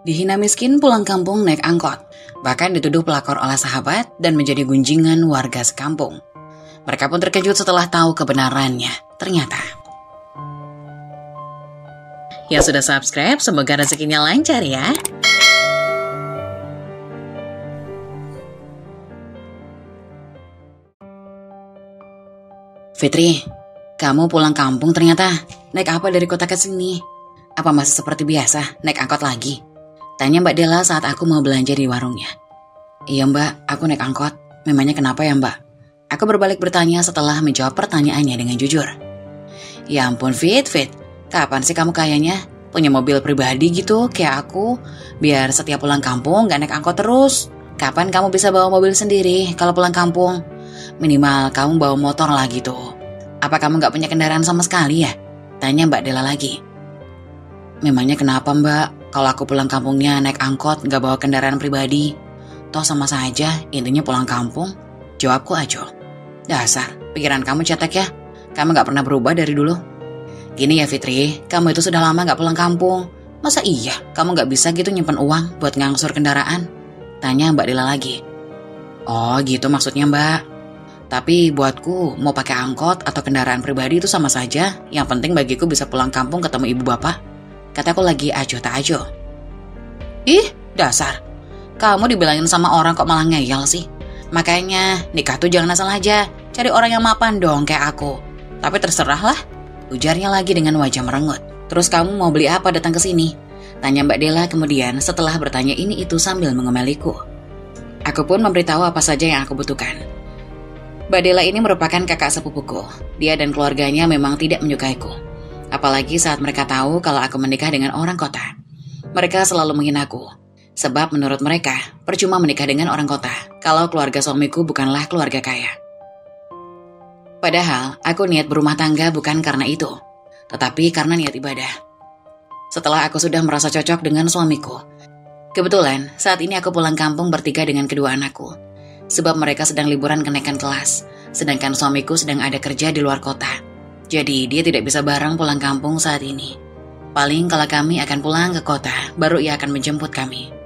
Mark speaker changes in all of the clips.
Speaker 1: Dihina miskin pulang kampung naik angkot, bahkan dituduh pelakor oleh sahabat dan menjadi gunjingan warga sekampung. Mereka pun terkejut setelah tahu kebenarannya. Ternyata yang sudah subscribe, semoga rezekinya lancar ya. Fitri, kamu pulang kampung ternyata. Naik apa dari kota ke sini? Apa masih seperti biasa, naik angkot lagi? Tanya Mbak Della saat aku mau belanja di warungnya. Iya Mbak, aku naik angkot. Memangnya kenapa ya Mbak? Aku berbalik bertanya setelah menjawab pertanyaannya dengan jujur. Ya ampun Fit, kapan sih kamu kayaknya punya mobil pribadi gitu kayak aku? Biar setiap pulang kampung gak naik angkot terus. Kapan kamu bisa bawa mobil sendiri kalau pulang kampung? Minimal kamu bawa motor lah gitu. Apa kamu gak punya kendaraan sama sekali ya? Tanya Mbak Della lagi. Memangnya kenapa Mbak? Kalau aku pulang kampungnya naik angkot gak bawa kendaraan pribadi? Toh sama saja, intinya pulang kampung. Jawabku aja. Dasar, pikiran kamu cetek ya. Kamu gak pernah berubah dari dulu. Gini ya Fitri, kamu itu sudah lama gak pulang kampung. Masa iya kamu gak bisa gitu nyimpen uang buat ngangsur kendaraan? Tanya Mbak Della lagi. Oh gitu maksudnya Mbak. Tapi buatku mau pakai angkot atau kendaraan pribadi itu sama saja. Yang penting bagiku bisa pulang kampung ketemu ibu bapak. Kataku lagi ajo tak ajo. Ih dasar, kamu dibilangin sama orang kok malah ngeyel sih. Makanya nikah tuh jangan asal aja. Cari orang yang mapan dong kayak aku. Tapi terserahlah, ujarnya lagi dengan wajah merengut. Terus kamu mau beli apa datang ke sini? Tanya Mbak Della kemudian setelah bertanya ini itu sambil mengemeliku. Aku pun memberitahu apa saja yang aku butuhkan. Mbak Della ini merupakan kakak sepupuku. Dia dan keluarganya memang tidak menyukaiku. Apalagi saat mereka tahu kalau aku menikah dengan orang kota. Mereka selalu menghinaku. Sebab menurut mereka, percuma menikah dengan orang kota kalau keluarga suamiku bukanlah keluarga kaya. Padahal, aku niat berumah tangga bukan karena itu, tetapi karena niat ibadah. Setelah aku sudah merasa cocok dengan suamiku, kebetulan saat ini aku pulang kampung bertiga dengan kedua anakku. Sebab mereka sedang liburan kenaikan kelas, sedangkan suamiku sedang ada kerja di luar kota. Jadi dia tidak bisa bareng pulang kampung saat ini. Paling kalau kami akan pulang ke kota, baru ia akan menjemput kami.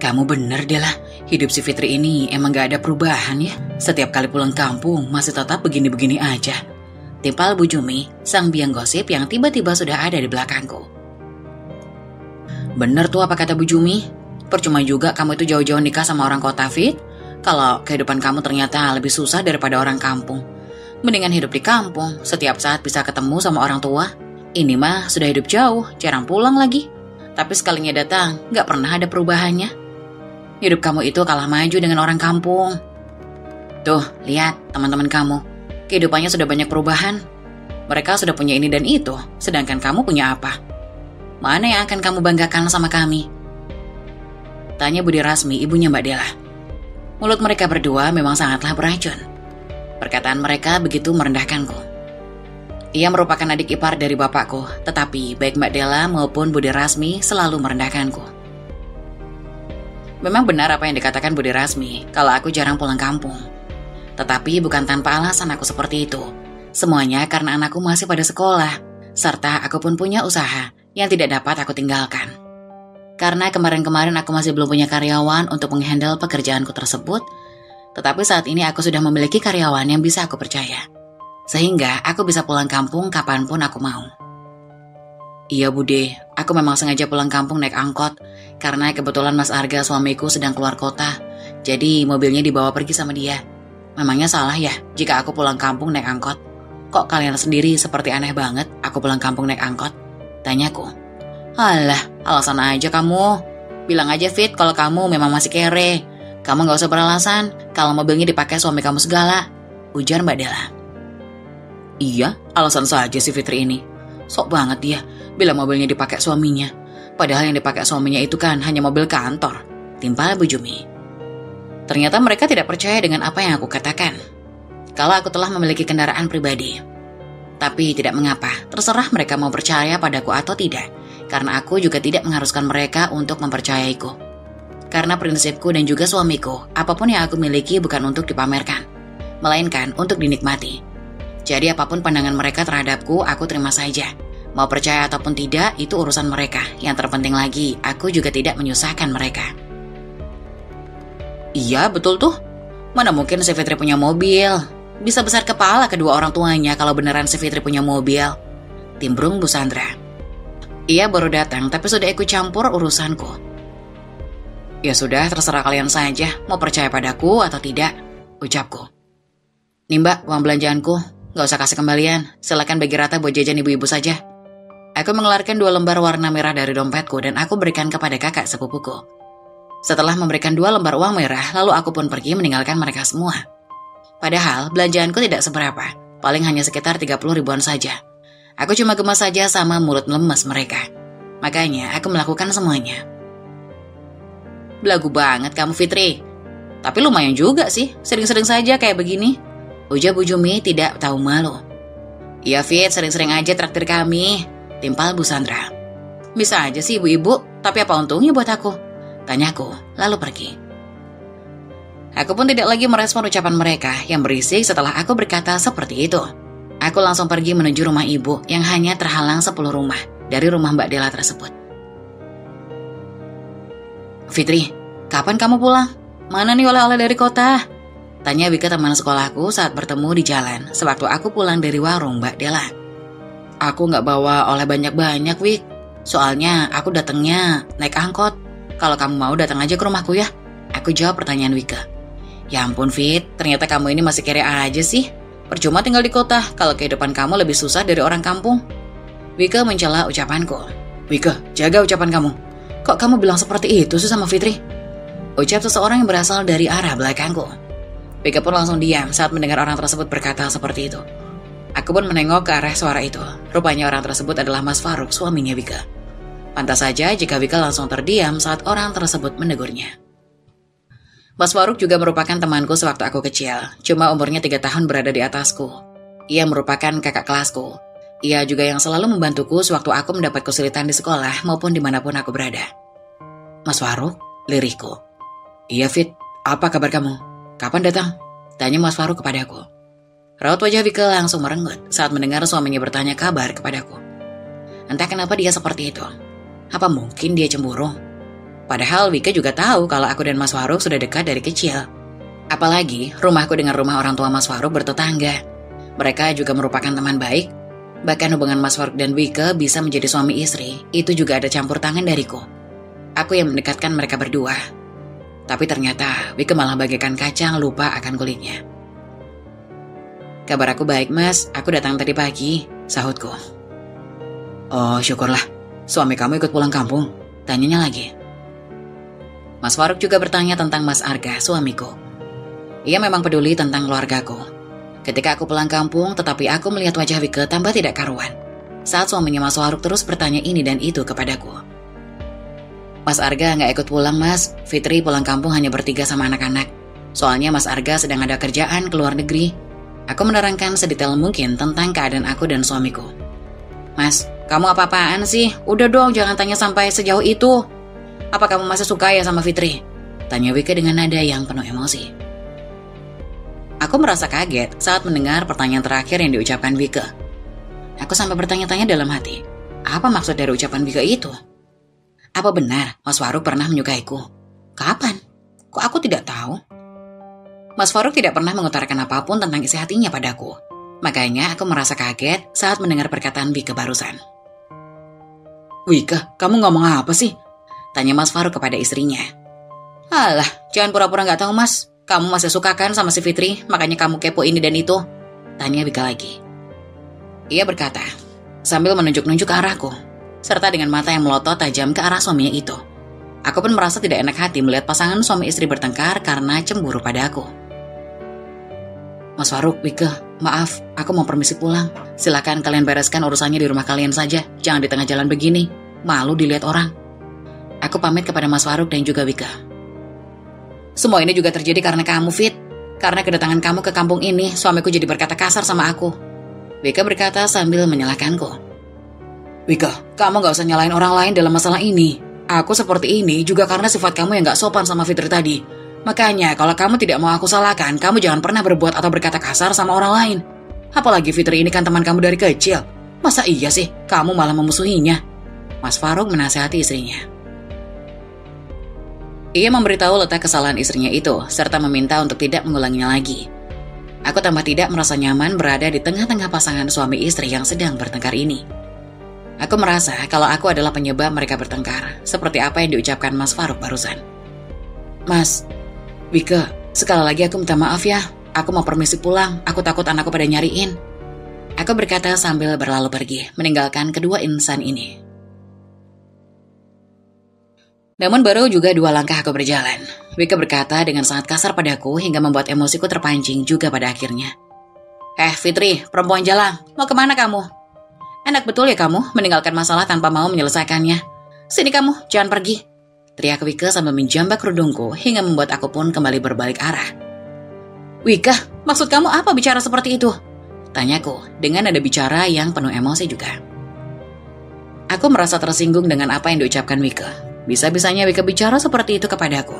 Speaker 1: Kamu bener Della, hidup si Fitri ini emang gak ada perubahan ya. Setiap kali pulang kampung masih tetap begini-begini aja. Timpal Bu Jumi, sang biang gosip yang tiba-tiba sudah ada di belakangku. Bener tuh apa kata Bu Jumi. Percuma juga kamu itu jauh-jauh nikah sama orang kota Fit. Kalau kehidupan kamu ternyata lebih susah daripada orang kampung. Mendingan hidup di kampung, setiap saat bisa ketemu sama orang tua. Ini mah sudah hidup jauh, jarang pulang lagi. Tapi sekalinya datang, gak pernah ada perubahannya. Hidup kamu itu kalah maju dengan orang kampung. Tuh, lihat teman-teman kamu. Kehidupannya sudah banyak perubahan. Mereka sudah punya ini dan itu, sedangkan kamu punya apa? Mana yang akan kamu banggakan sama kami? Tanya Budi Rasmi, ibunya Mbak Della. Mulut mereka berdua memang sangatlah beracun. Perkataan mereka begitu merendahkanku. Ia merupakan adik ipar dari bapakku, tetapi baik Mbak Della maupun Budi Rasmi selalu merendahkanku. Memang benar apa yang dikatakan Budi Rasmi, kalau aku jarang pulang kampung. Tetapi bukan tanpa alasan aku seperti itu. Semuanya karena anakku masih pada sekolah, serta aku pun punya usaha yang tidak dapat aku tinggalkan. Karena kemarin-kemarin aku masih belum punya karyawan untuk menghandle pekerjaanku tersebut, tetapi saat ini aku sudah memiliki karyawan yang bisa aku percaya. Sehingga aku bisa pulang kampung kapanpun aku mau. Iya Bude, aku memang sengaja pulang kampung naik angkot karena kebetulan Mas Arga suamiku sedang keluar kota. Jadi mobilnya dibawa pergi sama dia. Memangnya salah ya jika aku pulang kampung naik angkot? Kok kalian sendiri seperti aneh banget aku pulang kampung naik angkot? Tanyaku. Alah, alasan aja kamu. Bilang aja Fit kalau kamu memang masih kere. Kamu gak usah beralasan kalau mobilnya dipakai suami kamu segala. Ujar Mbak Della. Iya, alasan saja si Fitri ini. Sok banget dia bila mobilnya dipakai suaminya. Padahal yang dipakai suaminya itu kan hanya mobil kantor. Timpal Bu Jumi. Ternyata mereka tidak percaya dengan apa yang aku katakan. Kalau aku telah memiliki kendaraan pribadi. Tapi tidak mengapa, terserah mereka mau percaya padaku atau tidak. Karena aku juga tidak mengharuskan mereka untuk mempercayaiku. Karena prinsipku dan juga suamiku, apapun yang aku miliki bukan untuk dipamerkan, melainkan untuk dinikmati. Jadi apapun pandangan mereka terhadapku, aku terima saja. Mau percaya ataupun tidak, itu urusan mereka. Yang terpenting lagi, aku juga tidak menyusahkan mereka. Iya, betul tuh. Mana mungkin si Fitri punya mobil? Bisa besar kepala kedua orang tuanya kalau beneran si Fitri punya mobil. Timbrung Bu Sandra. Ia baru datang, tapi sudah ikut campur urusanku. Ya sudah, terserah kalian saja. Mau percaya padaku atau tidak, ucapku. Nih Mbak, uang belanjaanku. Gak usah kasih kembalian. Silakan bagi rata buat jajan ibu-ibu saja. Aku mengeluarkan 2 lembar warna merah dari dompetku dan aku berikan kepada kakak sepupuku. Setelah memberikan 2 lembar uang merah, lalu aku pun pergi meninggalkan mereka semua. Padahal belanjaanku tidak seberapa, paling hanya sekitar 30 ribuan saja. Aku cuma gemas saja sama mulut lemes mereka. Makanya aku melakukan semuanya. Belagu banget kamu Fitri. Tapi lumayan juga sih, sering-sering saja kayak begini. Ujar Bu Jumi tidak tahu malu. Iya Fit, sering-sering aja traktir kami. Timpal Bu Sandra. Bisa aja sih ibu-ibu, tapi apa untungnya buat aku? Tanyaku, lalu pergi. Aku pun tidak lagi merespon ucapan mereka yang berisik setelah aku berkata seperti itu. Aku langsung pergi menuju rumah ibu yang hanya terhalang 10 rumah dari rumah Mbak Dela tersebut. Fitri, kapan kamu pulang? Mana nih oleh-oleh dari kota? Tanya Wika teman sekolahku saat bertemu di jalan sewaktu aku pulang dari warung Mbak Dela. Aku gak bawa oleh banyak-banyak, Wik. Soalnya aku datangnya naik angkot. Kalau kamu mau datang aja ke rumahku ya. Aku jawab pertanyaan Wika. Ya ampun Fit, ternyata kamu ini masih kere aja sih. Percuma tinggal di kota kalau kehidupan kamu lebih susah dari orang kampung. Wika mencela ucapanku. Wika, jaga ucapan kamu. Kok kamu bilang seperti itu sih sama Fitri? Ucap seseorang yang berasal dari arah belakangku. Wika pun langsung diam saat mendengar orang tersebut berkata seperti itu. Aku pun menengok ke arah suara itu. Rupanya orang tersebut adalah Mas Faruk, suaminya Wika. Pantas saja jika Wika langsung terdiam saat orang tersebut menegurnya. Mas Faruk juga merupakan temanku sewaktu aku kecil. Cuma umurnya 3 tahun berada di atasku. Ia merupakan kakak kelasku. Ia juga yang selalu membantuku sewaktu aku mendapat kesulitan di sekolah maupun dimanapun aku berada. Mas Faruk, lirihku. Iya Fit, apa kabar kamu? Kapan datang? Tanya Mas Faruk kepadaku. Raut wajah Wika langsung merenggut saat mendengar suaminya bertanya kabar kepadaku. Entah kenapa dia seperti itu. Apa mungkin dia cemburu? Padahal Wika juga tahu kalau aku dan Mas Faruk sudah dekat dari kecil. Apalagi rumahku dengan rumah orang tua Mas Faruk bertetangga. Mereka juga merupakan teman baik. Bahkan hubungan Mas Faruk dan Wika bisa menjadi suami istri. Itu juga ada campur tangan dariku. Aku yang mendekatkan mereka berdua. Tapi ternyata Wika malah bagaikan kacang lupa akan kulitnya. Kabar aku baik Mas, aku datang tadi pagi, sahutku. Oh syukurlah, suami kamu ikut pulang kampung, tanyanya lagi. Mas Faruk juga bertanya tentang Mas Arga, suamiku. Ia memang peduli tentang keluargaku. Ketika aku pulang kampung, tetapi aku melihat wajah Wika tambah tidak karuan. Saat suaminya Mas Faruk terus bertanya ini dan itu kepadaku. Mas Arga nggak ikut pulang Mas, Fitri pulang kampung hanya bertiga sama anak-anak. Soalnya Mas Arga sedang ada kerjaan ke luar negeri. Aku menerangkan sedetail mungkin tentang keadaan aku dan suamiku. Mas, kamu apa-apaan sih? Udah dong jangan tanya sampai sejauh itu. Apa kamu masih suka ya sama Fitri? Tanya Wika dengan nada yang penuh emosi. Aku merasa kaget saat mendengar pertanyaan terakhir yang diucapkan Wika. Aku sampai bertanya-tanya dalam hati. Apa maksud dari ucapan Wika itu? Apa benar Mas Faruk pernah menyukaiku? Kapan? Kok aku tidak tahu? Mas Faruk tidak pernah mengutarakan apapun tentang isi hatinya padaku. Makanya aku merasa kaget saat mendengar perkataan Wika barusan. Wika, kamu ngomong apa sih? Tanya Mas Faruk kepada istrinya. Alah, jangan pura-pura gak tahu Mas. Kamu masih suka kan sama si Fitri, makanya kamu kepo ini dan itu. Tanya Wika lagi. Ia berkata, sambil menunjuk-nunjuk ke arahku, serta dengan mata yang melotot tajam ke arah suaminya itu. Aku pun merasa tidak enak hati melihat pasangan suami istri bertengkar karena cemburu pada aku. Mas Faruk, Wika, maaf, aku mau permisi pulang. Silakan kalian bereskan urusannya di rumah kalian saja. Jangan di tengah jalan begini. Malu dilihat orang. Aku pamit kepada Mas Faruk dan juga Wika. Semua ini juga terjadi karena kamu, Fit. Karena kedatangan kamu ke kampung ini, suamiku jadi berkata kasar sama aku. Wika berkata sambil menyalahkanku. Wika, kamu gak usah nyalain orang lain dalam masalah ini. Aku seperti ini juga karena sifat kamu yang gak sopan sama Fitri tadi. Makanya kalau kamu tidak mau aku salahkan, kamu jangan pernah berbuat atau berkata kasar sama orang lain. Apalagi Fitri ini kan teman kamu dari kecil. Masa iya sih kamu malah memusuhinya? Mas Faruk menasihati istrinya. Ia memberitahu letak kesalahan istrinya itu, serta meminta untuk tidak mengulanginya lagi. Aku tambah tidak merasa nyaman berada di tengah-tengah pasangan suami istri yang sedang bertengkar ini. Aku merasa kalau aku adalah penyebab mereka bertengkar, seperti apa yang diucapkan Mas Faruk barusan. Mas, Wike, sekali lagi aku minta maaf ya. Aku mau permisi pulang, aku takut anakku pada nyariin. Aku berkata sambil berlalu pergi, meninggalkan kedua insan ini. Namun baru juga 2 langkah aku berjalan. Wike berkata dengan sangat kasar padaku hingga membuat emosiku terpancing juga pada akhirnya. Fitri, perempuan jalang, mau kemana kamu? Enak betul ya kamu meninggalkan masalah tanpa mau menyelesaikannya. Sini kamu, jangan pergi. Teriak Wike sambil menjambak kerudungku hingga membuat aku pun kembali berbalik arah. Wike, maksud kamu apa bicara seperti itu? Tanyaku dengan nada bicara yang penuh emosi juga. Aku merasa tersinggung dengan apa yang diucapkan Wike. Bisa-bisanya Wike bicara seperti itu kepadaku.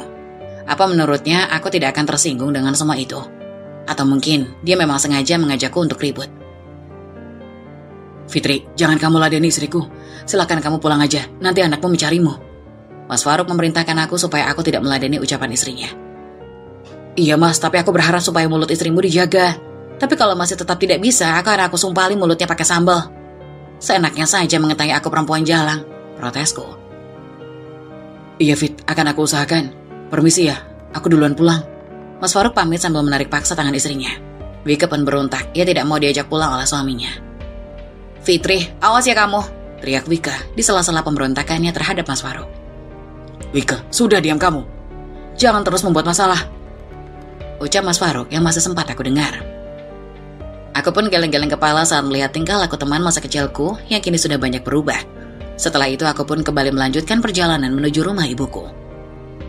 Speaker 1: Apa menurutnya aku tidak akan tersinggung dengan semua itu? Atau mungkin dia memang sengaja mengajakku untuk ribut? Fitri, jangan kamu ladeni istriku. Silakan kamu pulang aja, nanti anakmu mencarimu. Mas Faruk memerintahkan aku supaya aku tidak meladeni ucapan istrinya. Iya mas, tapi aku berharap supaya mulut istrimu dijaga. Tapi kalau masih tetap tidak bisa, akan aku sumpali mulutnya pakai sambal. Seenaknya saja mengentai aku perempuan jalang, protesku. Iya Fit, akan aku usahakan. Permisi ya, aku duluan pulang. Mas Faruk pamit sambil menarik paksa tangan istrinya. Wike pun berontak, ia tidak mau diajak pulang oleh suaminya. Fitri, awas ya kamu, teriak Wike di sela-sela pemberontakannya terhadap Mas Faruk. Wike, sudah diam kamu. Jangan terus membuat masalah, ucap Mas Faruk yang masih sempat aku dengar. Aku pun geleng-geleng kepala saat melihat tingkah laku teman masa kecilku yang kini sudah banyak berubah. Setelah itu aku pun kembali melanjutkan perjalanan menuju rumah ibuku.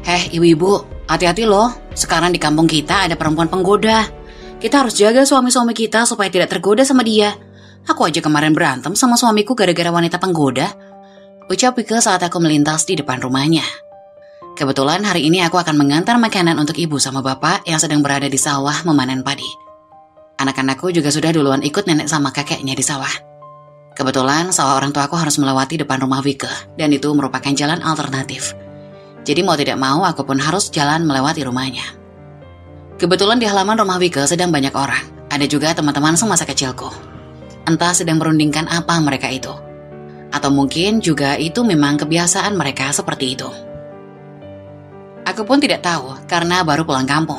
Speaker 1: Ibu-ibu, hati-hati loh. Sekarang di kampung kita ada perempuan penggoda. Kita harus jaga suami-suami kita supaya tidak tergoda sama dia. Aku aja kemarin berantem sama suamiku gara-gara wanita penggoda, ucap Wike saat aku melintas di depan rumahnya. Kebetulan hari ini aku akan mengantar makanan untuk ibu sama bapak yang sedang berada di sawah memanen padi. Anak-anakku juga sudah duluan ikut nenek sama kakeknya di sawah. Kebetulan sawah orang tuaku harus melewati depan rumah Wike, dan itu merupakan jalan alternatif. Jadi mau tidak mau aku pun harus jalan melewati rumahnya. Kebetulan di halaman rumah Wike sedang banyak orang. Ada juga teman-teman semasa kecilku. Entah sedang merundingkan apa mereka itu. Atau mungkin juga itu memang kebiasaan mereka seperti itu. Aku pun tidak tahu karena baru pulang kampung.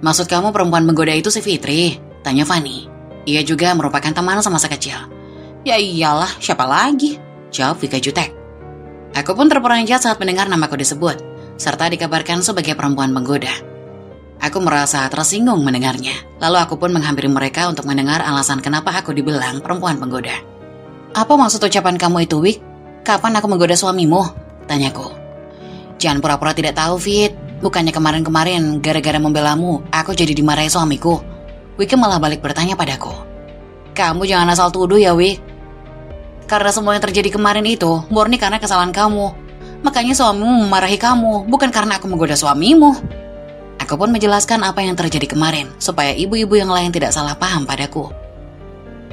Speaker 1: Maksud kamu perempuan menggoda itu si Fitri? Tanya Fani. Ia juga merupakan teman semasa kecil. Ya iyalah, siapa lagi? Jawab Wike jutek. Aku pun terperanjat saat mendengar namaku disebut, serta dikabarkan sebagai perempuan penggoda. Aku merasa tersinggung mendengarnya, lalu aku pun menghampiri mereka untuk mendengar alasan kenapa aku dibilang perempuan penggoda. Apa maksud ucapan kamu itu, Wik? Kapan aku menggoda suamimu? Tanyaku. Jangan pura-pura tidak tahu, Fit. Bukannya kemarin-kemarin gara-gara membelamu, aku jadi dimarahi suamiku. Wike malah balik bertanya padaku. Kamu jangan asal tuduh ya, Wik. Karena semua yang terjadi kemarin itu murni karena kesalahan kamu. Makanya suamimu memarahi kamu, bukan karena aku menggoda suamimu. Aku pun menjelaskan apa yang terjadi kemarin, supaya ibu-ibu yang lain tidak salah paham padaku.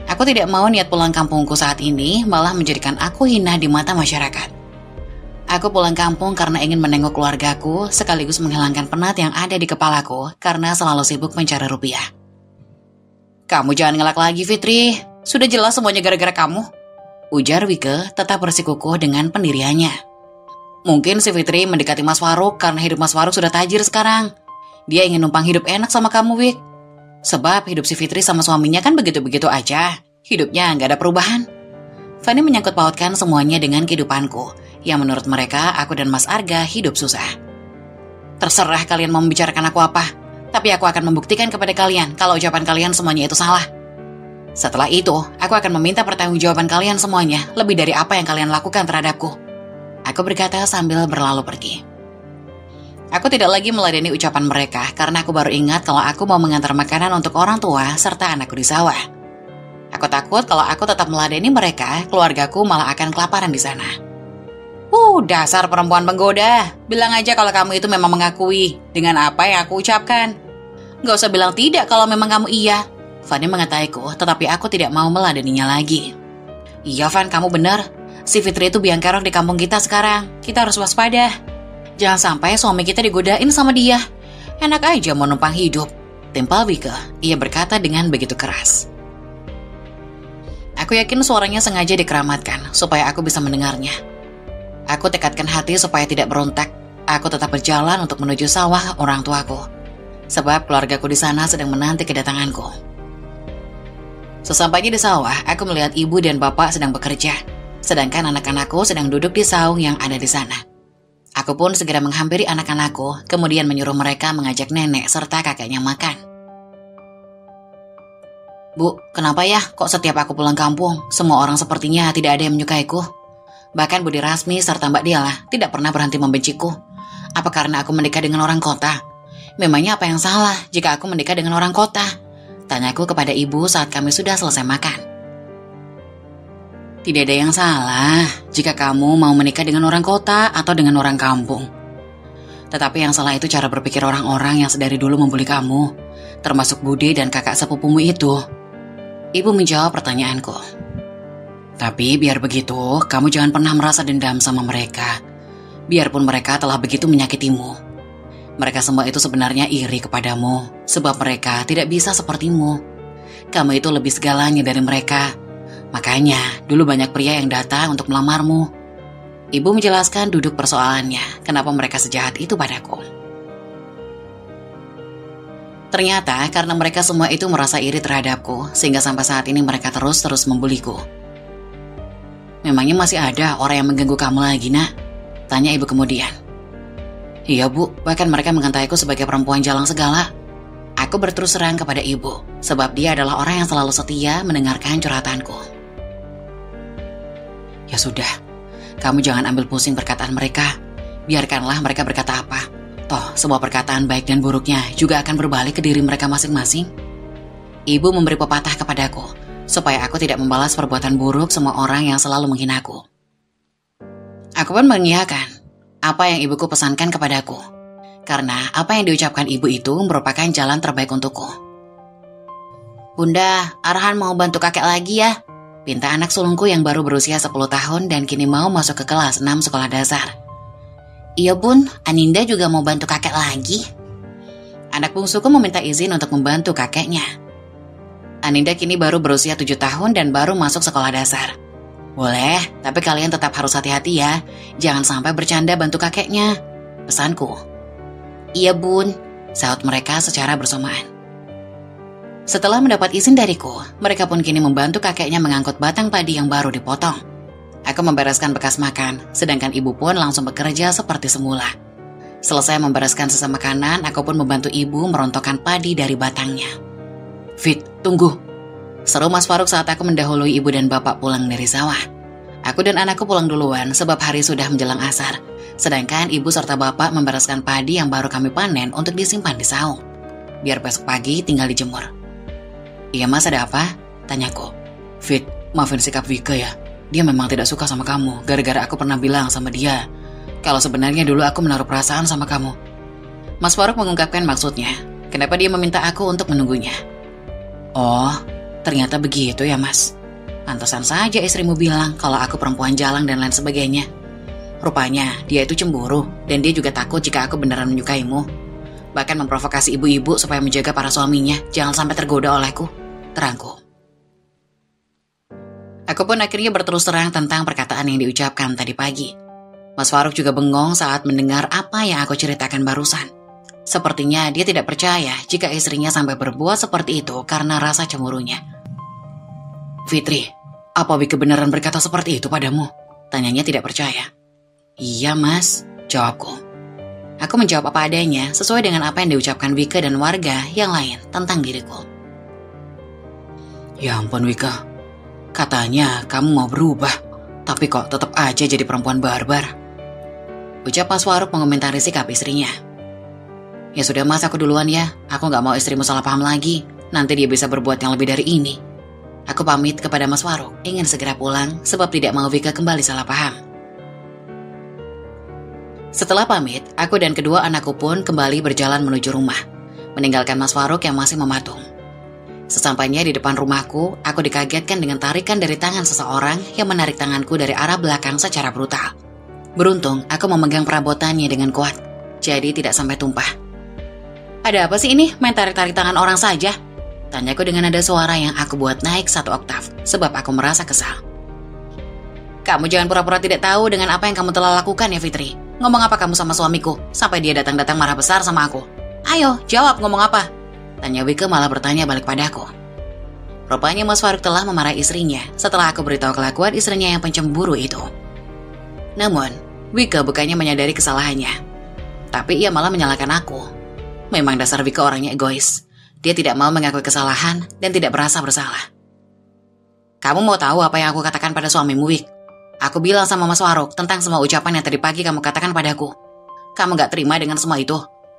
Speaker 1: Aku tidak mau niat pulang kampungku saat ini malah menjadikan aku hina di mata masyarakat. Aku pulang kampung karena ingin menengok keluargaku, sekaligus menghilangkan penat yang ada di kepalaku karena selalu sibuk mencari rupiah. Kamu jangan ngelak lagi, Fitri. Sudah jelas semuanya gara-gara kamu, ujar Wike tetap bersikukuh dengan pendiriannya. Mungkin si Fitri mendekati Mas Faruk karena hidup Mas Faruk sudah tajir sekarang. Dia ingin numpang hidup enak sama kamu, Wik. Sebab hidup si Fitri sama suaminya kan begitu-begitu aja. Hidupnya nggak ada perubahan. Fani menyangkut pautkan semuanya dengan kehidupanku, yang menurut mereka aku dan Mas Arga hidup susah. Terserah kalian mau membicarakan aku apa, tapi aku akan membuktikan kepada kalian kalau ucapan kalian semuanya itu salah. Setelah itu, aku akan meminta pertanggungjawaban kalian semuanya lebih dari apa yang kalian lakukan terhadapku. Aku berkata sambil berlalu pergi. Aku tidak lagi meladeni ucapan mereka karena aku baru ingat kalau aku mau mengantar makanan untuk orang tua serta anakku di sawah. Aku takut kalau aku tetap meladeni mereka, keluargaku malah akan kelaparan di sana. Dasar perempuan penggoda. Bilang aja kalau kamu itu memang mengakui dengan apa yang aku ucapkan. Gak usah bilang tidak kalau memang kamu iya. Fani mengataku, tetapi aku tidak mau meladeninya lagi. Iya Van, kamu benar. Si Fitri itu biang kerok di kampung kita sekarang. Kita harus waspada. Jangan sampai suami kita digodain sama dia. Enak aja mau numpang hidup. Timpal Wike, ia berkata dengan begitu keras. Aku yakin suaranya sengaja dikeramatkan supaya aku bisa mendengarnya. Aku tekadkan hati supaya tidak berontak. Aku tetap berjalan untuk menuju sawah orang tuaku. Sebab keluargaku di sana sedang menanti kedatanganku. Sesampainya di sawah, aku melihat ibu dan bapak sedang bekerja, sedangkan anak-anakku sedang duduk di saung yang ada di sana. Aku pun segera menghampiri anak-anakku, kemudian menyuruh mereka mengajak nenek serta kakeknya makan. Bu, kenapa ya kok setiap aku pulang kampung, semua orang sepertinya tidak ada yang menyukaiku? Bahkan Budi Rasmi serta Mbak Diala tidak pernah berhenti membenciku. Apa karena aku menikah dengan orang kota? Memangnya apa yang salah jika aku menikah dengan orang kota? Tanyaku kepada ibu saat kami sudah selesai makan. Tidak ada yang salah jika kamu mau menikah dengan orang kota atau dengan orang kampung. Tetapi yang salah itu cara berpikir orang-orang yang sedari dulu membuli kamu, termasuk Budi dan kakak sepupumu itu. Ibu menjawab pertanyaanku. Tapi biar begitu, kamu jangan pernah merasa dendam sama mereka. Biarpun mereka telah begitu menyakitimu. Mereka semua itu sebenarnya iri kepadamu, sebab mereka tidak bisa sepertimu. Kamu itu lebih segalanya dari mereka. Makanya, dulu banyak pria yang datang untuk melamarmu. Ibu menjelaskan duduk persoalannya, kenapa mereka sejahat itu padaku. Ternyata karena mereka semua itu merasa iri terhadapku, sehingga sampai saat ini mereka terus membuliku. Memangnya masih ada orang yang mengganggu kamu lagi, nak? Tanya ibu kemudian. Iya bu, bahkan mereka mengantaiku sebagai perempuan jalang segala. Aku berterus terang kepada ibu, sebab dia adalah orang yang selalu setia mendengarkan curhatanku. Ya sudah, kamu jangan ambil pusing perkataan mereka. Biarkanlah mereka berkata apa. Toh, semua perkataan baik dan buruknya juga akan berbalik ke diri mereka masing-masing. Ibu memberi pepatah kepadaku, supaya aku tidak membalas perbuatan buruk semua orang yang selalu menghinaku. Aku pun mengiyakan apa yang ibuku pesankan kepadaku, karena apa yang diucapkan ibu itu merupakan jalan terbaik untukku. Bunda, Arhan mau bantu kakek lagi ya, pinta anak sulungku yang baru berusia 10 tahun dan kini mau masuk ke kelas 6 sekolah dasar. Iya bun, Aninda juga mau bantu kakek lagi. Anak bungsuku meminta izin untuk membantu kakeknya. Aninda kini baru berusia 7 tahun dan baru masuk sekolah dasar. Boleh, tapi kalian tetap harus hati-hati ya. Jangan sampai bercanda bantu kakeknya. Pesanku. Iya bun, sahut mereka secara bersamaan. Setelah mendapat izin dariku, mereka pun kini membantu kakeknya mengangkut batang padi yang baru dipotong. Aku membereskan bekas makan, sedangkan ibu pun langsung bekerja seperti semula. Selesai membereskan sisa makanan, aku pun membantu ibu merontokkan padi dari batangnya. Fit, tunggu. Seru Mas Faruk saat aku mendahului ibu dan bapak pulang dari sawah. Aku dan anakku pulang duluan sebab hari sudah menjelang asar. Sedangkan ibu serta bapak membereskan padi yang baru kami panen untuk disimpan di saung. Biar besok pagi tinggal dijemur. Iya mas, ada apa? Tanyaku. Fit, maafin sikap Wike ya. Dia memang tidak suka sama kamu gara-gara aku pernah bilang sama dia kalau sebenarnya dulu aku menaruh perasaan sama kamu. Mas Faruk mengungkapkan maksudnya. Kenapa dia meminta aku untuk menunggunya. Oh, ternyata begitu ya mas. Pantesan saja istrimu bilang kalau aku perempuan jalang dan lain sebagainya. Rupanya dia itu cemburu dan dia juga takut jika aku beneran menyukaimu. Bahkan memprovokasi ibu-ibu supaya menjaga para suaminya jangan sampai tergoda olehku. Terangku. Aku pun akhirnya berterus terang tentang perkataan yang diucapkan tadi pagi. Mas Faruk juga bengong saat mendengar apa yang aku ceritakan barusan. Sepertinya dia tidak percaya jika istrinya sampai berbuat seperti itu karena rasa cemburunya. Fitri, apa Wike beneran berkata seperti itu padamu? Tanyanya tidak percaya. Iya mas, jawabku. Aku menjawab apa adanya sesuai dengan apa yang diucapkan Wike dan warga yang lain tentang diriku. Ya ampun Wike, katanya kamu mau berubah, tapi kok tetap aja jadi perempuan barbar. Ucap Mas Faruk mengomentari sikap istrinya. Ya sudah mas, aku duluan ya. Aku gak mau istrimu salah paham lagi. Nanti dia bisa berbuat yang lebih dari ini. Aku pamit kepada Mas Faruk, ingin segera pulang sebab tidak mau Wike kembali salah paham. Setelah pamit, aku dan kedua anakku pun kembali berjalan menuju rumah, meninggalkan Mas Faruk yang masih mematung. Sesampainya di depan rumahku, aku dikagetkan dengan tarikan dari tangan seseorang yang menarik tanganku dari arah belakang secara brutal. Beruntung, aku memegang perabotannya dengan kuat, jadi tidak sampai tumpah. Ada apa sih ini? Main tarik-tarik tangan orang saja? Tanyaku dengan nada suara yang aku buat naik 1 oktav, sebab aku merasa kesal. Kamu jangan pura-pura tidak tahu dengan apa yang kamu telah lakukan ya Fitri. Ngomong apa kamu sama suamiku, sampai dia datang-datang marah besar sama aku? Ayo, jawab ngomong apa? Tanya Wike malah bertanya balik padaku. Rupanya Mas Faruk telah memarahi istrinya setelah aku beritahu kelakuan istrinya yang pencemburu itu. Namun, Wike bukannya menyadari kesalahannya. Tapi ia malah menyalahkan aku. Memang dasar Wike orangnya egois. Dia tidak mau mengakui kesalahan dan tidak merasa bersalah. Kamu mau tahu apa yang aku katakan pada suamimu, Wik? Aku bilang sama Mas Faruk tentang semua ucapan yang tadi pagi kamu katakan padaku. Kamu gak terima dengan semua itu.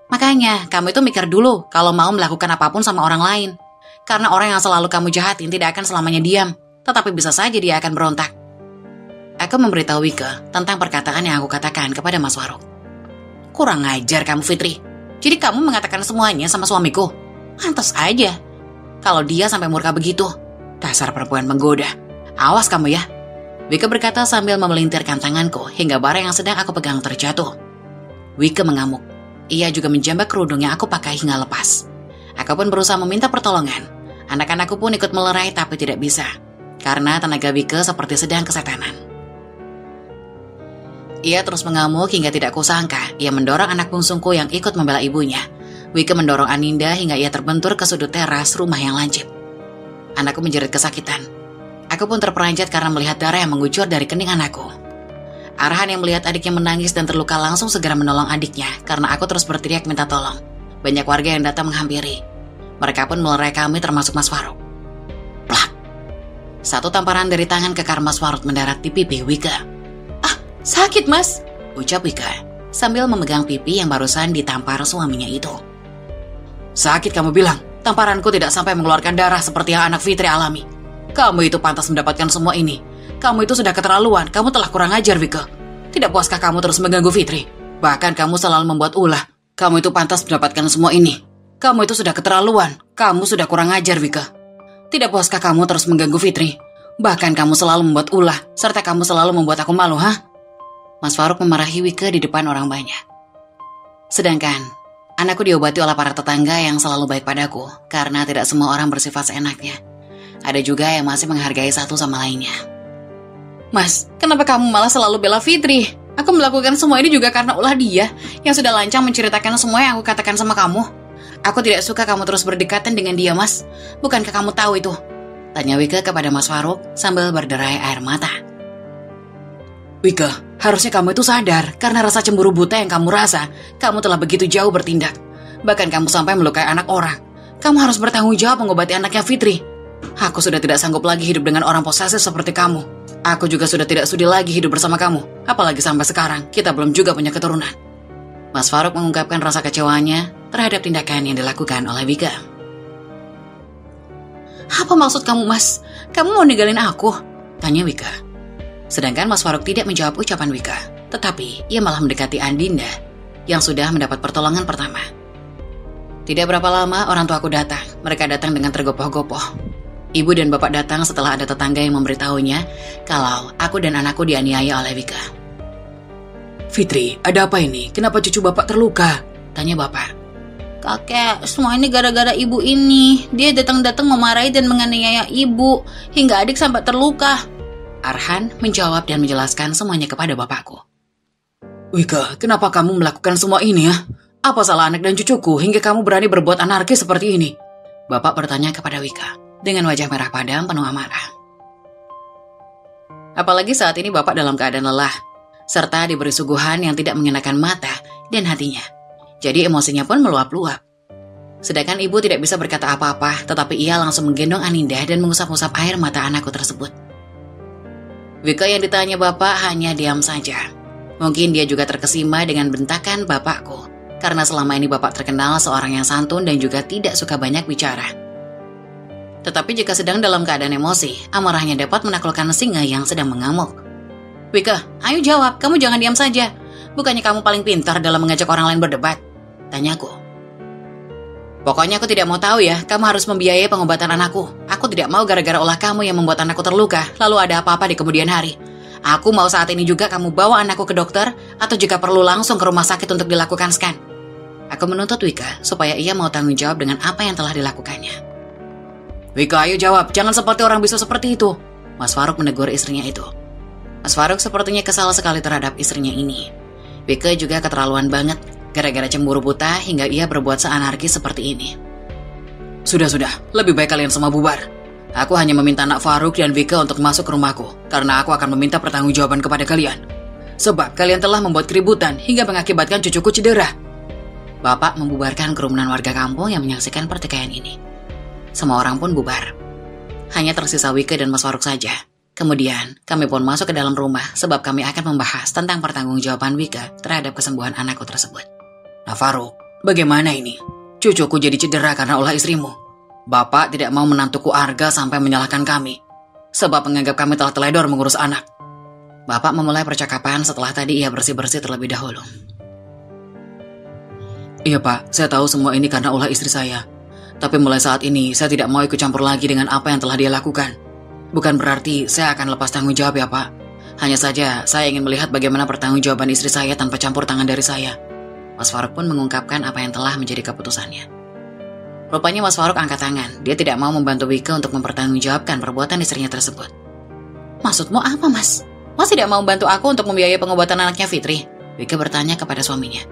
Speaker 1: Makanya, kamu itu mikir dulu kalau mau melakukan apapun sama orang lain. Karena orang yang selalu kamu jahatin tidak akan selamanya diam, tetapi bisa saja dia akan berontak. Aku memberitahu Wike tentang perkataan yang aku katakan kepada Mas Faruk. Kurang ajar kamu, Fitri. Jadi kamu mengatakan semuanya sama suamiku? Pantas aja. Kalau dia sampai murka begitu, dasar perempuan menggoda. Awas kamu ya. Wike berkata sambil memelintirkan tanganku hingga barang yang sedang aku pegang terjatuh. Wike mengamuk. Ia juga menjambak kerudung yang aku pakai hingga lepas. Aku pun berusaha meminta pertolongan. Anak-anakku pun ikut melerai tapi tidak bisa. Karena tenaga Wike seperti sedang kesetanan. Ia terus mengamuk hingga tidak kusangka. Ia mendorong anak bungsuku yang ikut membela ibunya. Wike mendorong Aninda hingga ia terbentur ke sudut teras rumah yang lancip. Anakku menjerit kesakitan. Aku pun terperanjat karena melihat darah yang mengucur dari kening anakku. Arhan yang melihat adiknya menangis dan terluka langsung segera menolong adiknya karena aku terus berteriak minta tolong. Banyak warga yang datang menghampiri. Mereka pun melerai kami termasuk Mas Faruk. Plak! 1 tamparan dari tangan kekar Mas Faruk mendarat di pipi Wike. Ah, sakit Mas! Ucap Wike sambil memegang pipi yang barusan ditampar suaminya itu. Sakit kamu bilang? Tamparanku tidak sampai mengeluarkan darah seperti yang anak Fitri alami. Kamu itu pantas mendapatkan semua ini. Kamu itu sudah keterlaluan, kamu telah kurang ajar, Wike. Tidak puaskah kamu terus mengganggu Fitri? Bahkan kamu selalu membuat ulah. Kamu itu pantas mendapatkan semua ini. Kamu itu sudah keterlaluan, kamu sudah kurang ajar, Wike. Tidak puaskah kamu terus mengganggu Fitri? Bahkan kamu selalu membuat ulah, serta kamu selalu membuat aku malu, ha? Mas Faruk memarahi Wike di depan orang banyak. Sedangkan, anakku diobati oleh para tetangga yang selalu baik padaku, karena tidak semua orang bersifat seenaknya. Ada juga yang masih menghargai satu sama lainnya. Mas, kenapa kamu malah selalu bela Fitri? Aku melakukan semua ini juga karena ulah dia yang sudah lancang menceritakan semua yang aku katakan sama kamu. Aku tidak suka kamu terus berdekatan dengan dia, Mas. Bukankah kamu tahu itu? Tanya Wike kepada Mas Faruk sambil berderai air mata. Wike, harusnya kamu itu sadar karena rasa cemburu buta yang kamu rasa, kamu telah begitu jauh bertindak. Bahkan kamu sampai melukai anak orang. Kamu harus bertanggung jawab mengobati anaknya Fitri. Aku sudah tidak sanggup lagi hidup dengan orang posesif seperti kamu. Aku juga sudah tidak sudi lagi hidup bersama kamu. Apalagi sampai sekarang, kita belum juga punya keturunan. Mas Faruk mengungkapkan rasa kecewanya terhadap tindakan yang dilakukan oleh Wike. Apa maksud kamu, Mas? Kamu mau ninggalin aku? Tanya Wike. Sedangkan Mas Faruk tidak menjawab ucapan Wike, tetapi ia malah mendekati Andinda yang sudah mendapat pertolongan pertama. Tidak berapa lama orang tuaku datang. Mereka datang dengan tergopoh-gopoh. Ibu dan bapak datang setelah ada tetangga yang memberitahunya kalau aku dan anakku dianiaya oleh Wike. Fitri, ada apa ini? Kenapa cucu bapak terluka? Tanya bapak. Kakek, semua ini gara-gara ibu ini. Dia datang-datang memarahi dan menganiaya ibu hingga adik sampai terluka. Arhan menjawab dan menjelaskan semuanya kepada bapakku. Wike, kenapa kamu melakukan semua ini ya? Apa salah anak dan cucuku hingga kamu berani berbuat anarkis seperti ini? Bapak bertanya kepada Wike dengan wajah merah padam penuh amarah. Apalagi saat ini bapak dalam keadaan lelah, serta diberi suguhan yang tidak mengenakan mata dan hatinya. Jadi emosinya pun meluap-luap. Sedangkan ibu tidak bisa berkata apa-apa, tetapi ia langsung menggendong Aninda dan mengusap-usap air mata anakku tersebut. Wike yang ditanya bapak hanya diam saja. Mungkin dia juga terkesima dengan bentakan bapakku, karena selama ini bapak terkenal seorang yang santun dan juga tidak suka banyak bicara. Tetapi jika sedang dalam keadaan emosi, amarahnya dapat menaklukkan singa yang sedang mengamuk. Wike, ayo jawab, kamu jangan diam saja. Bukannya kamu paling pintar dalam mengajak orang lain berdebat? Tanyaku. Pokoknya aku tidak mau tahu ya, kamu harus membiayai pengobatan anakku. Aku tidak mau gara-gara ulah kamu yang membuat anakku terluka, lalu ada apa-apa di kemudian hari. Aku mau saat ini juga kamu bawa anakku ke dokter, atau jika perlu langsung ke rumah sakit untuk dilakukan scan. Aku menuntut Wika supaya ia mau tanggung jawab dengan apa yang telah dilakukannya. Wika, ayo jawab, jangan seperti orang bisu seperti itu. Mas Faruk menegur istrinya itu. Mas Faruk sepertinya kesal sekali terhadap istrinya ini. Wika juga keterlaluan banget, gara-gara cemburu buta hingga ia berbuat seanarkis seperti ini. Sudah, lebih baik kalian semua bubar. Aku hanya meminta anak Faruk dan Wika untuk masuk ke rumahku, karena aku akan meminta pertanggungjawaban kepada kalian. Sebab kalian telah membuat keributan hingga mengakibatkan cucuku cedera. Bapak membubarkan kerumunan warga kampung yang menyaksikan pertikaian ini. Semua orang pun bubar. Hanya tersisa Wika dan Mas Faruk saja. Kemudian, kami pun masuk ke dalam rumah sebab kami akan membahas tentang pertanggungjawaban Wika terhadap kesembuhan anakku tersebut. Nah Faruk, bagaimana ini? Cucuku jadi cedera karena ulah istrimu. Bapak tidak mau menantuku Arga sampai menyalahkan kami, sebab menganggap kami telah teledor mengurus anak. Bapak memulai percakapan setelah tadi ia bersih-bersih terlebih dahulu. Iya Pak, saya tahu semua ini karena ulah istri saya. Tapi mulai saat ini, saya tidak mau ikut campur lagi dengan apa yang telah dia lakukan. Bukan berarti saya akan lepas tanggung jawab ya Pak. Hanya saja, saya ingin melihat bagaimana pertanggungjawaban istri saya tanpa campur tangan dari saya. Mas Faruk pun mengungkapkan apa yang telah menjadi keputusannya. Rupanya Mas Faruk angkat tangan. Dia tidak mau membantu Wika untuk mempertanggungjawabkan perbuatan istrinya tersebut. Maksudmu apa, Mas? Mas tidak mau membantu aku untuk membiayai pengobatan anaknya Fitri? Wika bertanya kepada suaminya.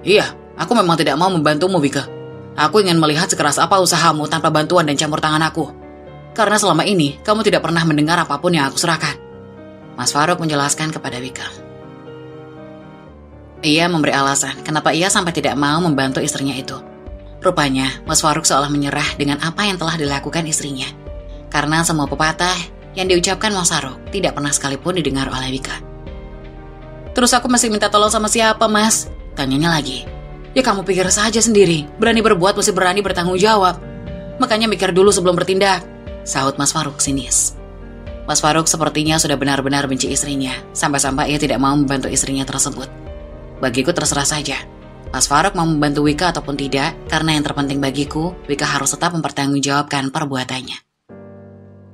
Speaker 1: Iya, aku memang tidak mau membantumu, Wika. Aku ingin melihat sekeras apa usahamu tanpa bantuan dan campur tangan aku. Karena selama ini, kamu tidak pernah mendengar apapun yang aku serahkan. Mas Faruk menjelaskan kepada Wika. Ia memberi alasan kenapa ia sampai tidak mau membantu istrinya itu. Rupanya, Mas Faruk seolah menyerah dengan apa yang telah dilakukan istrinya. Karena semua pepatah yang diucapkan Mas Faruk tidak pernah sekalipun didengar oleh Wika. Terus aku masih minta tolong sama siapa, Mas? Tanyanya lagi. Ya kamu pikir saja sendiri, berani berbuat mesti berani bertanggung jawab. Makanya mikir dulu sebelum bertindak, sahut Mas Faruk sinis. Mas Faruk sepertinya sudah benar-benar benci istrinya, sampai-sampai ia tidak mau membantu istrinya tersebut. Bagiku terserah saja. Mas Faruk mau membantu Wika ataupun tidak, karena yang terpenting bagiku, Wika harus tetap mempertanggungjawabkan perbuatannya.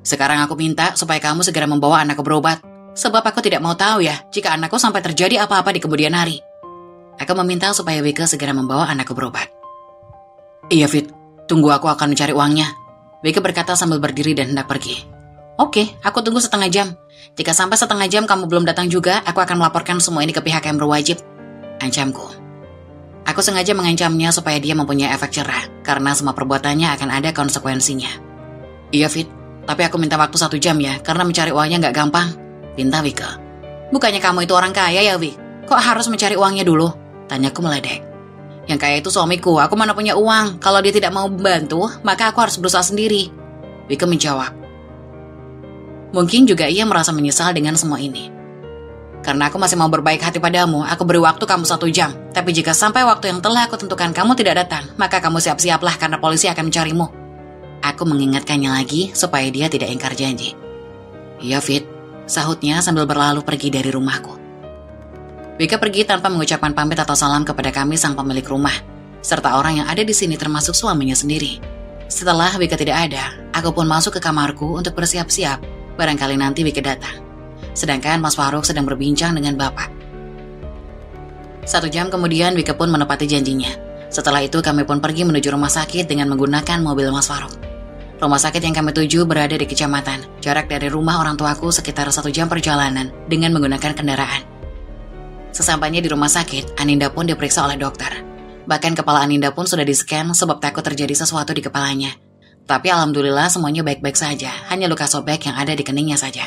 Speaker 1: Sekarang aku minta supaya kamu segera membawa anakku berobat, sebab aku tidak mau tahu ya jika anakku sampai terjadi apa-apa di kemudian hari. Aku meminta supaya Wika segera membawa anakku berobat. Iya Fit, tunggu aku akan mencari uangnya. Wika berkata sambil berdiri dan hendak pergi. Oke, aku tunggu setengah jam. Jika sampai setengah jam kamu belum datang juga, aku akan melaporkan semua ini ke pihak yang berwajib. Ancamku. Aku sengaja mengancamnya supaya dia mempunyai efek cerah, karena semua perbuatannya akan ada konsekuensinya. Iya Fit, tapi aku minta waktu 1 jam ya, karena mencari uangnya gak gampang. Pinta Wika. Bukannya kamu itu orang kaya ya Wik? Kok harus mencari uangnya dulu? Tanyaku meledek. Yang kaya itu suamiku, aku mana punya uang. Kalau dia tidak mau membantu, maka aku harus berusaha sendiri. Wika menjawab. Mungkin juga ia merasa menyesal dengan semua ini. Karena aku masih mau berbaik hati padamu, aku beri waktu kamu 1 jam. Tapi jika sampai waktu yang telah aku tentukan kamu tidak datang, maka kamu siap-siaplah karena polisi akan mencarimu. Aku mengingatkannya lagi supaya dia tidak ingkar janji. Iya Fit, sahutnya sambil berlalu pergi dari rumahku. Wika pergi tanpa mengucapkan pamit atau salam kepada kami sang pemilik rumah, serta orang yang ada di sini termasuk suaminya sendiri. Setelah Wika tidak ada, aku pun masuk ke kamarku untuk bersiap-siap, barangkali nanti Wika datang. Sedangkan Mas Faruk sedang berbincang dengan Bapak. 1 jam kemudian Wika pun menepati janjinya. Setelah itu kami pun pergi menuju rumah sakit dengan menggunakan mobil Mas Faruk. Rumah sakit yang kami tuju berada di kecamatan. Jarak dari rumah orang tuaku sekitar 1 jam perjalanan dengan menggunakan kendaraan. Sesampainya di rumah sakit, Aninda pun diperiksa oleh dokter. Bahkan kepala Aninda pun sudah di-scan sebab takut terjadi sesuatu di kepalanya. Tapi alhamdulillah semuanya baik-baik saja, hanya luka sobek yang ada di keningnya saja.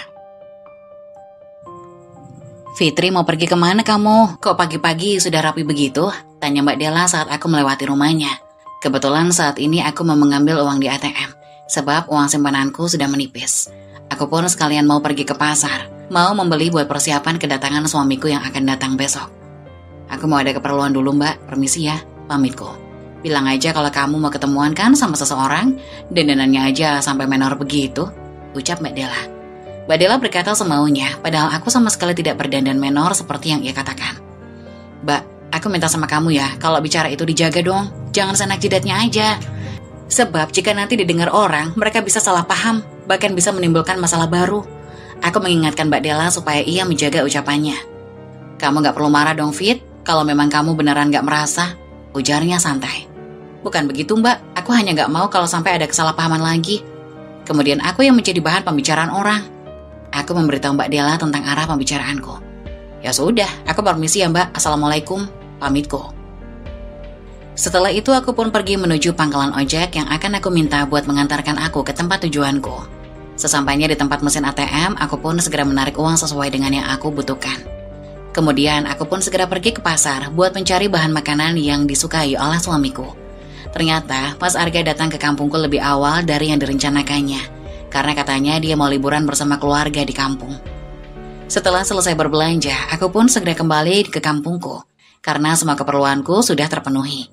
Speaker 1: Fitri, mau pergi kemana kamu? Kok pagi-pagi sudah rapi begitu? Tanya Mbak Della saat aku melewati rumahnya. Kebetulan saat ini aku mau mengambil uang di ATM, sebab uang simpananku sudah menipis. Aku pun sekalian mau pergi ke pasar, mau membeli buat persiapan kedatangan suamiku yang akan datang besok. Aku mau ada keperluan dulu Mbak, permisi ya, pamitku. Bilang aja kalau kamu mau ketemuan kan sama seseorang, dandanannya aja sampai menor begitu, ucap Mbak Della. Mbak Della berkata semaunya, padahal aku sama sekali tidak berdandan menor seperti yang ia katakan. Mbak, aku minta sama kamu ya, kalau bicara itu dijaga dong, jangan senak jidatnya aja. Sebab jika nanti didengar orang, mereka bisa salah paham, bahkan bisa menimbulkan masalah baru. Aku mengingatkan Mbak Della supaya ia menjaga ucapannya. Kamu gak perlu marah dong, Fit. Kalau memang kamu beneran gak merasa, ujarnya santai. Bukan begitu, Mbak. Aku hanya gak mau kalau sampai ada kesalahpahaman lagi. Kemudian aku yang menjadi bahan pembicaraan orang. Aku memberitahu Mbak Della tentang arah pembicaraanku. Ya sudah, aku permisi ya Mbak. Assalamualaikum. Pamitku. Setelah itu aku pun pergi menuju pangkalan ojek yang akan aku minta buat mengantarkan aku ke tempat tujuanku. Sesampainya di tempat mesin ATM, aku pun segera menarik uang sesuai dengan yang aku butuhkan. Kemudian aku pun segera pergi ke pasar buat mencari bahan makanan yang disukai oleh suamiku. Ternyata Mas Arga datang ke kampungku lebih awal dari yang direncanakannya, karena katanya dia mau liburan bersama keluarga di kampung. Setelah selesai berbelanja, aku pun segera kembali ke kampungku, karena semua keperluanku sudah terpenuhi.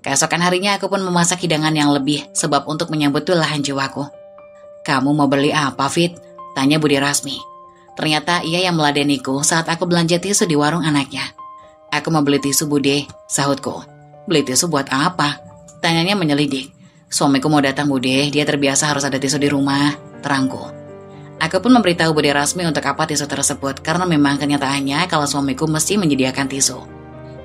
Speaker 1: Keesokan harinya aku pun memasak hidangan yang lebih, sebab untuk menyambut belahan jiwaku. Kamu mau beli apa, Fit? Tanya Budi Rasmi. Ternyata ia yang meladeniku saat aku belanja tisu di warung anaknya. Aku mau beli tisu, Bude, sahutku. Beli tisu buat apa? Tanyanya menyelidik. Suamiku mau datang, Bude, dia terbiasa harus ada tisu di rumah, terangku. Aku pun memberitahu Budi Rasmi untuk apa tisu tersebut, karena memang kenyataannya kalau suamiku mesti menyediakan tisu.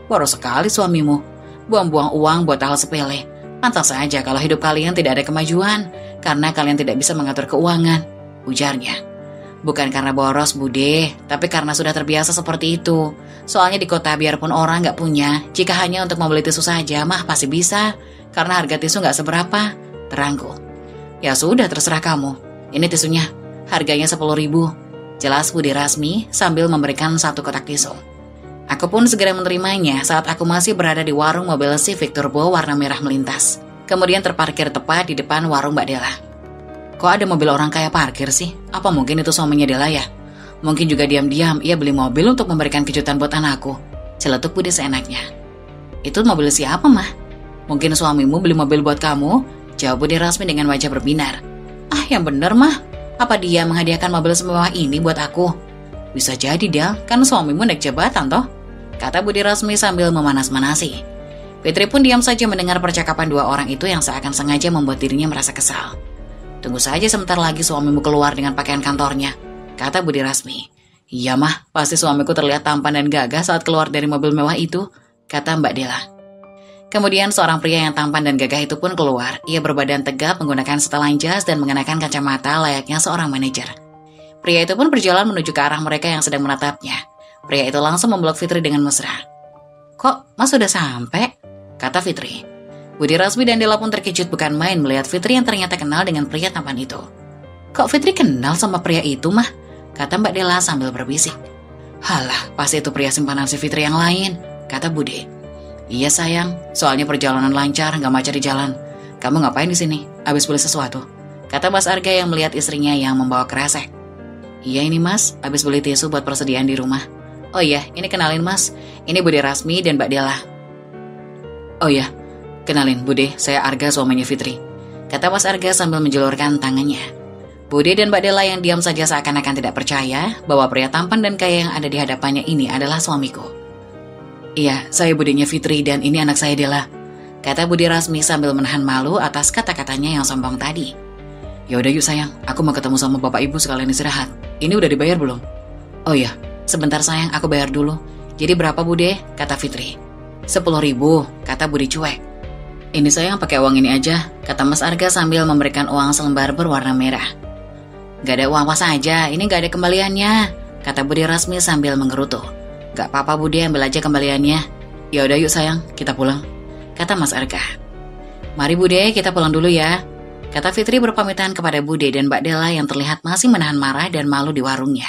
Speaker 1: Boros sekali suamimu. Buang-buang uang buat hal sepele. Pantas saja kalau hidup kalian tidak ada kemajuan, karena kalian tidak bisa mengatur keuangan, ujarnya. Bukan karena boros, Bude, tapi karena sudah terbiasa seperti itu. Soalnya di kota biarpun orang nggak punya, jika hanya untuk membeli tisu saja, mah pasti bisa, karena harga tisu nggak seberapa, terangku. Ya sudah, terserah kamu. Ini tisunya, harganya 10.000, jelas Budi Rasmi sambil memberikan satu kotak tisu. Aku pun segera menerimanya saat aku masih berada di warung mobil Civic Turbo warna merah melintas. Kemudian terparkir tepat di depan warung Mbak Della. Kok ada mobil orang kaya parkir sih? Apa mungkin itu suaminya Della ya? Mungkin juga diam-diam ia beli mobil untuk memberikan kejutan buat anakku. Celetuk Budi seenaknya. Itu mobil siapa, Mah? Mungkin suamimu beli mobil buat kamu? Jawab Budi Rasmi dengan wajah berbinar. Ah, yang bener, Mah. Apa dia menghadiahkan mobil semewah ini buat aku? Bisa jadi, Del. Kan suamimu naik jabatan, toh? Kata Budi Rasmi sambil memanas-manasi. Fitri pun diam saja mendengar percakapan dua orang itu yang seakan sengaja membuat dirinya merasa kesal. Tunggu saja sebentar lagi suamimu keluar dengan pakaian kantornya, kata Budi Rasmi. Iya Mah, pasti suamiku terlihat tampan dan gagah saat keluar dari mobil mewah itu, kata Mbak Della. Kemudian seorang pria yang tampan dan gagah itu pun keluar. Ia berbadan tegap menggunakan setelan jas dan mengenakan kacamata layaknya seorang manajer. Pria itu pun berjalan menuju ke arah mereka yang sedang menatapnya. Pria itu langsung memeluk Fitri dengan mesra. Kok Mas sudah sampai? Kata Fitri. Budi Rasmi dan Della pun terkejut bukan main melihat Fitri yang ternyata kenal dengan pria tampan itu. Kok Fitri kenal sama pria itu, Mah? Kata Mbak Della sambil berbisik. Halah, pasti itu pria simpanan si Fitri yang lain, kata Budi. Iya sayang, soalnya perjalanan lancar, gak macet di jalan. Kamu ngapain di sini? Abis beli sesuatu? Kata Mas Arga yang melihat istrinya yang membawa kresek. Iya ini Mas, abis beli tisu buat persediaan di rumah. Oh iya, ini kenalin Mas, ini Budi Rasmi dan Mbak Della. Oh iya, kenalin Budi, saya Arga suaminya Fitri, kata Mas Arga sambil menjulurkan tangannya. Budi dan Mbak Della yang diam saja seakan-akan tidak percaya bahwa pria tampan dan kaya yang ada di hadapannya ini adalah suamiku. Iya, saya Budinya Fitri dan ini anak saya Della, kata Budi Rasmi sambil menahan malu atas kata-katanya yang sombong tadi. Yaudah yuk sayang, aku mau ketemu sama bapak ibu sekalian istirahat. Ini udah dibayar belum? Oh iya, sebentar sayang, aku bayar dulu. Jadi berapa Bude? Kata Fitri. 10.000, kata Budi cuek. Ini sayang pakai uang ini aja, kata Mas Arga sambil memberikan uang selembar berwarna merah. Gak ada uang pas aja, ini gak ada kembaliannya, kata Budi Rasmi sambil menggerutu. Gak apa-apa Budi, ambil aja kembaliannya. Yaudah yuk sayang, kita pulang, kata Mas Arga. Mari Bude, kita pulang dulu ya, kata Fitri berpamitan kepada Bude dan Mbak Della yang terlihat masih menahan marah dan malu di warungnya.